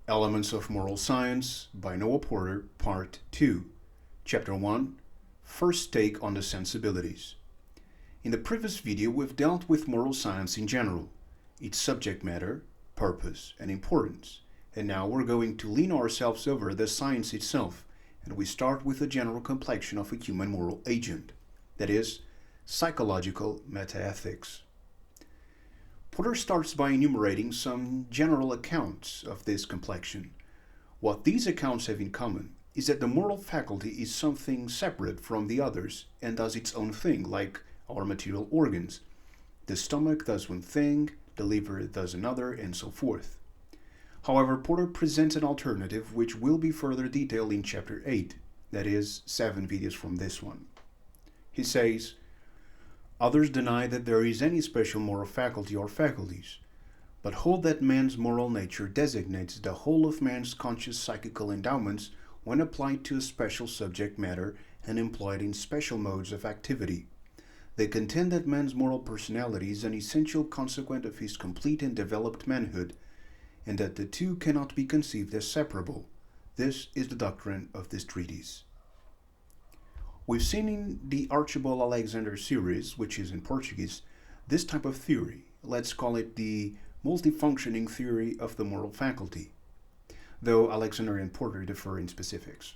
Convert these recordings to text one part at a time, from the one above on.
Elements of Moral Science by Noah Porter, Part 2, Chapter 1, First Take on the Sensibilities. In the previous video, we've dealt with moral science in general, its subject matter, purpose, and importance. And now we're going to lean ourselves over the science itself, and we start with the general complexion of a human moral agent, that is, psychological metaethics. Porter starts by enumerating some general accounts of this complexion. What these accounts have in common is that the moral faculty is something separate from the others and does its own thing, like our material organs. The stomach does one thing, the liver does another, and so forth. However, Porter presents an alternative which will be further detailed in Chapter 8, that is, 7 videos from this one. He says, others deny that there is any special moral faculty or faculties, but hold that man's moral nature designates the whole of man's conscious psychical endowments when applied to a special subject matter and employed in special modes of activity. They contend that man's moral personality is an essential consequence of his complete and developed manhood, and that the two cannot be conceived as separable. This is the doctrine of this treatise. We've seen in the Archibald Alexander series, which is in Portuguese, this type of theory. Let's call it the multifunctioning theory of the moral faculty, though Alexander and Porter differ in specifics.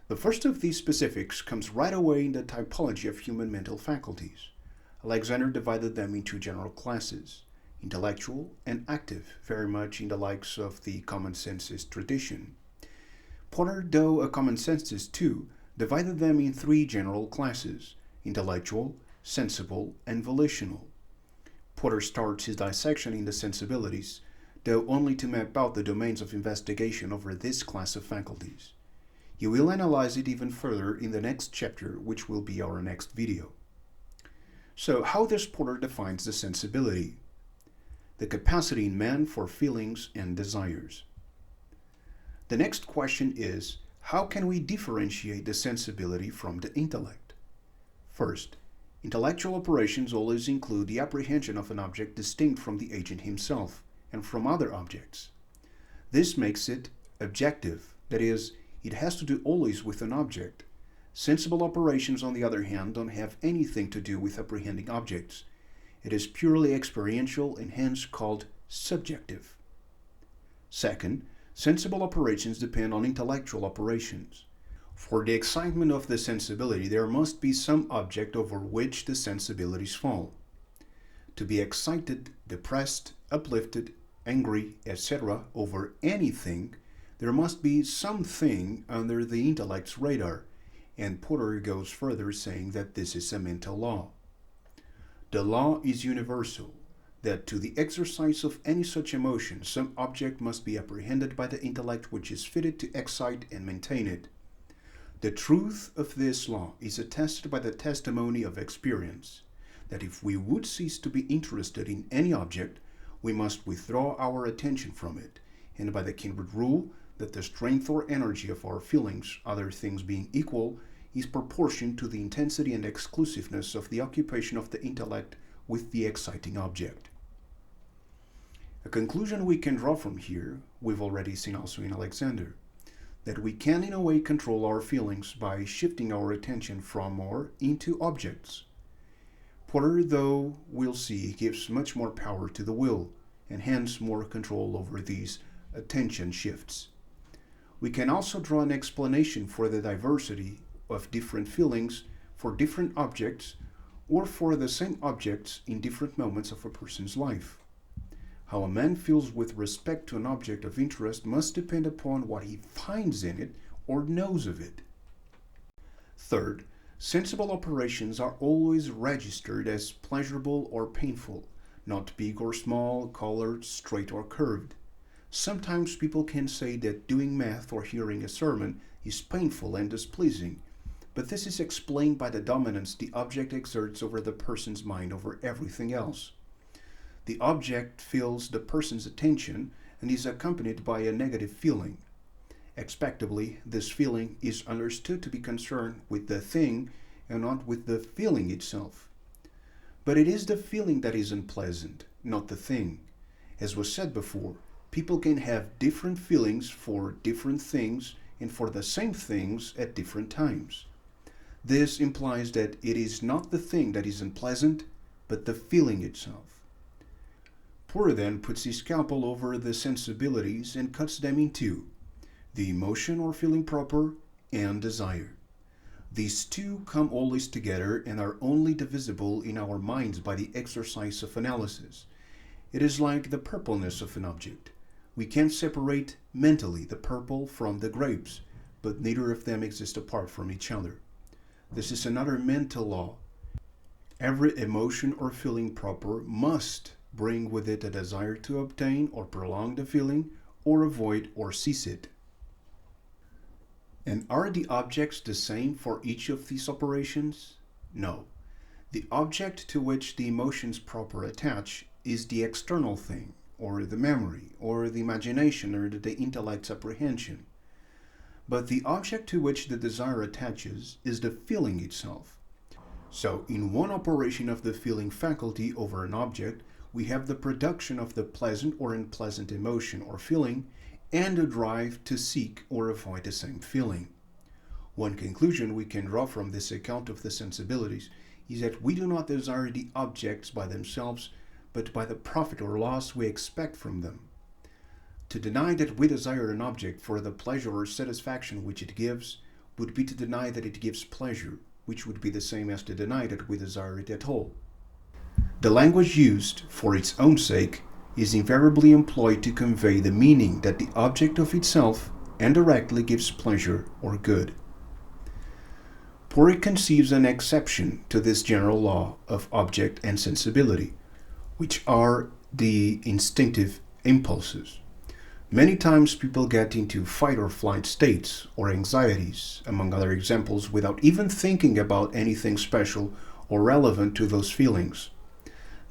The first of these specifics comes right away in the typology of human mental faculties. Alexander divided them into general classes, intellectual and active, very much in the likes of the common sensus tradition. Porter, though a common sensus too, divided them in 3 general classes: intellectual, sensible, and volitional. Porter starts his dissection in the sensibilities, though only to map out the domains of investigation over this class of faculties. He will analyze it even further in the next chapter, which will be our next video. So, how does Porter define the sensibility? The capacity in man for feelings and desires. The next question is, how can we differentiate the sensibility from the intellect? First, intellectual operations always include the apprehension of an object distinct from the agent himself and from other objects. This makes it objective, that is, it has to do always with an object. Sensible operations, on the other hand, don't have anything to do with apprehending objects. It is purely experiential and hence called subjective. Second, sensible operations depend on intellectual operations. For the excitement of the sensibility, there must be some object over which the sensibilities fall. To be excited, depressed, uplifted, angry, etc. over anything, there must be something under the intellect's radar, and Porter goes further saying that this is a mental law. The law is universal, that to the exercise of any such emotion, some object must be apprehended by the intellect which is fitted to excite and maintain it. The truth of this law is attested by the testimony of experience, that if we would cease to be interested in any object, we must withdraw our attention from it, and by the kindred rule that the strength or energy of our feelings, other things being equal, is proportioned to the intensity and exclusiveness of the occupation of the intellect with the exciting object. A conclusion we can draw from here, we've already seen also in Alexander, that we can in a way control our feelings by shifting our attention from or into objects. Porter, though, we'll see, gives much more power to the will, and hence more control over these attention shifts. We can also draw an explanation for the diversity of different feelings for different objects or for the same objects in different moments of a person's life. How a man feels with respect to an object of interest must depend upon what he finds in it or knows of it. Third, sensible operations are always registered as pleasurable or painful, not big or small, colored, straight or curved. Sometimes people can say that doing math or hearing a sermon is painful and displeasing, but this is explained by the dominance the object exerts over the person's mind over everything else. The object fills the person's attention and is accompanied by a negative feeling. Expectably, this feeling is understood to be concerned with the thing and not with the feeling itself. But it is the feeling that is unpleasant, not the thing. As was said before, People can have different feelings for different things and for the same things at different times. This implies that it is not the thing that is unpleasant, but the feeling itself. Porter then puts his scalpel over the sensibilities and cuts them in two: the emotion or feeling proper and desire. These two come always together and are only divisible in our minds by the exercise of analysis. It is like the purpleness of an object. We can separate mentally the purple from the grapes, but neither of them exist apart from each other. This is another mental law. Every emotion or feeling proper must bring with it a desire to obtain or prolong the feeling, or avoid or cease it. And are the objects the same for each of these operations? No. The object to which the emotions proper attach is the external thing, or the memory, or the imagination, or the intellect's apprehension. But the object to which the desire attaches is the feeling itself. So, in one operation of the feeling faculty over an object, we have the production of the pleasant or unpleasant emotion or feeling, and a drive to seek or avoid the same feeling. One conclusion we can draw from this account of the sensibilities is that we do not desire the objects by themselves, but by the profit or loss we expect from them. To deny that we desire an object for the pleasure or satisfaction which it gives would be to deny that it gives pleasure, which would be the same as to deny that we desire it at all. The language used for its own sake is invariably employed to convey the meaning that the object of itself indirectly gives pleasure or good. Porritt conceives an exception to this general law of object and sensibility, which are the instinctive impulses. Many times people get into fight or flight states or anxieties, among other examples, without even thinking about anything special or relevant to those feelings.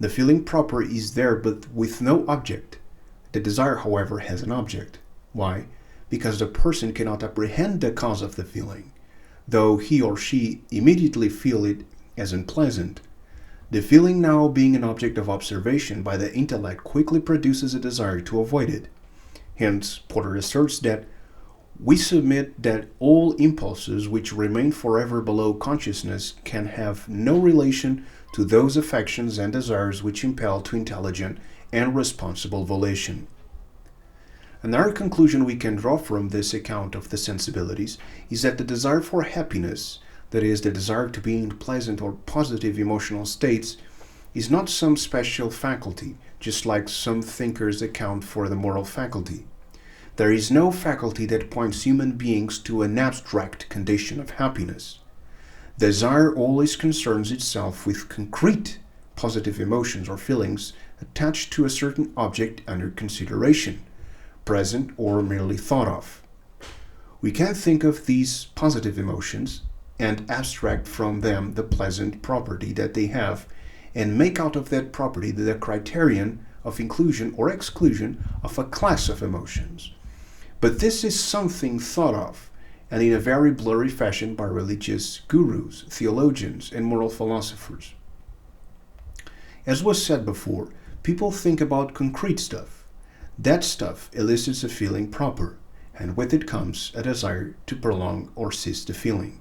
The feeling proper is there but with no object. The desire, however, has an object. Why? Because the person cannot apprehend the cause of the feeling, though he or she immediately feel it as unpleasant. The feeling, now being an object of observation by the intellect, quickly produces a desire to avoid it. Hence, Porter asserts that we submit that all impulses which remain forever below consciousness can have no relation to those affections and desires which impel to intelligent and responsible volition. Another conclusion we can draw from this account of the sensibilities is that the desire for happiness, that is, the desire to be in pleasant or positive emotional states, is not some special faculty, just like some thinkers account for the moral faculty. There is no faculty that points human beings to an abstract condition of happiness. Desire always concerns itself with concrete positive emotions or feelings attached to a certain object under consideration, present or merely thought of. We can think of these positive emotions and abstract from them the pleasant property that they have, and make out of that property the criterion of inclusion or exclusion of a class of emotions. But this is something thought of, and in a very blurry fashion, by religious gurus, theologians, and moral philosophers. As was said before, people think about concrete stuff. That stuff elicits a feeling proper, and with it comes a desire to prolong or cease the feeling.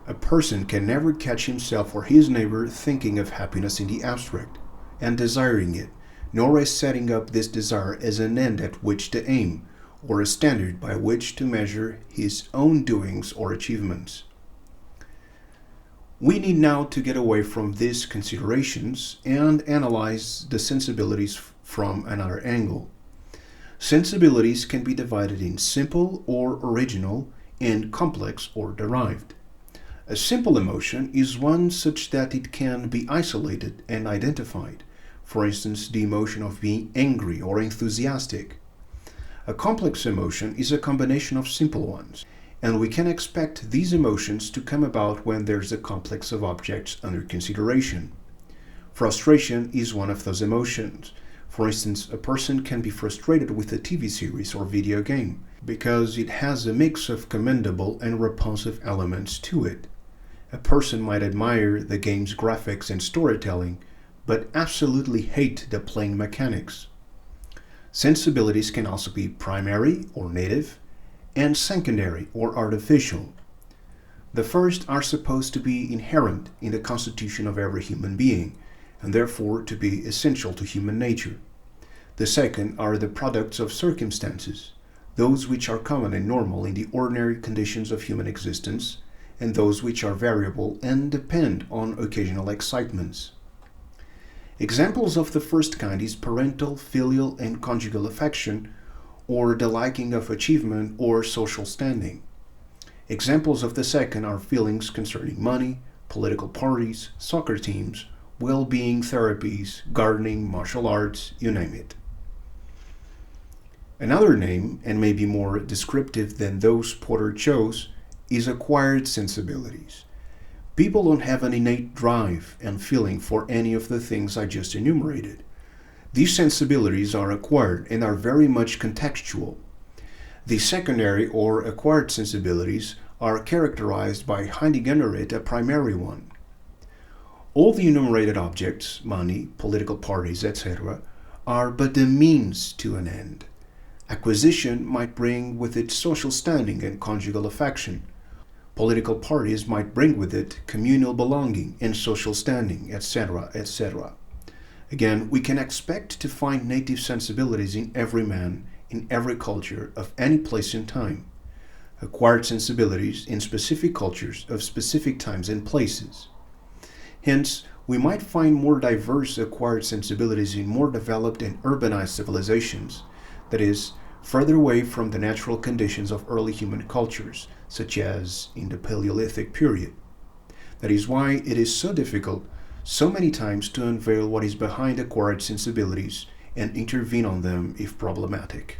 A person can never catch himself or his neighbor thinking of happiness in the abstract and desiring it, nor as setting up this desire as an end at which to aim, or a standard by which to measure his own doings or achievements. We need now to get away from these considerations and analyze the sensibilities from another angle. Sensibilities can be divided in simple or original and complex or derived. A simple emotion is one such that it can be isolated and identified, for instance, the emotion of being angry or enthusiastic. A complex emotion is a combination of simple ones, and we can expect these emotions to come about when there's a complex of objects under consideration. Frustration is one of those emotions. For instance, a person can be frustrated with a TV series or video game because it has a mix of commendable and repulsive elements to it. A person might admire the game's graphics and storytelling, but absolutely hate the playing mechanics. Sensibilities can also be primary or native and secondary or artificial. The first are supposed to be inherent in the constitution of every human being and therefore to be essential to human nature. The second are the products of circumstances, those which are common and normal in the ordinary conditions of human existence, and those which are variable and depend on occasional excitements. Examples of the first kind is parental, filial, and conjugal affection, or the liking of achievement or social standing. Examples of the second are feelings concerning money, political parties, soccer teams, well-being therapies, gardening, martial arts, you name it. Another name, and maybe more descriptive than those Porter chose, is acquired sensibilities. People don't have an innate drive and feeling for any of the things I just enumerated. These sensibilities are acquired and are very much contextual. The secondary or acquired sensibilities are characterized by hiding under it a primary one. All the enumerated objects, money, political parties, etc., are but the means to an end. Acquisition might bring with it social standing and conjugal affection. Political parties might bring with it communal belonging and social standing, etc., etc. Again, we can expect to find native sensibilities in every man, in every culture, of any place and time. Acquired sensibilities in specific cultures of specific times and places. Hence, we might find more diverse acquired sensibilities in more developed and urbanized civilizations, that is, further away from the natural conditions of early human cultures, such as in the Paleolithic period. That is why it is so difficult so many times to unveil what is behind acquired sensibilities and intervene on them if problematic.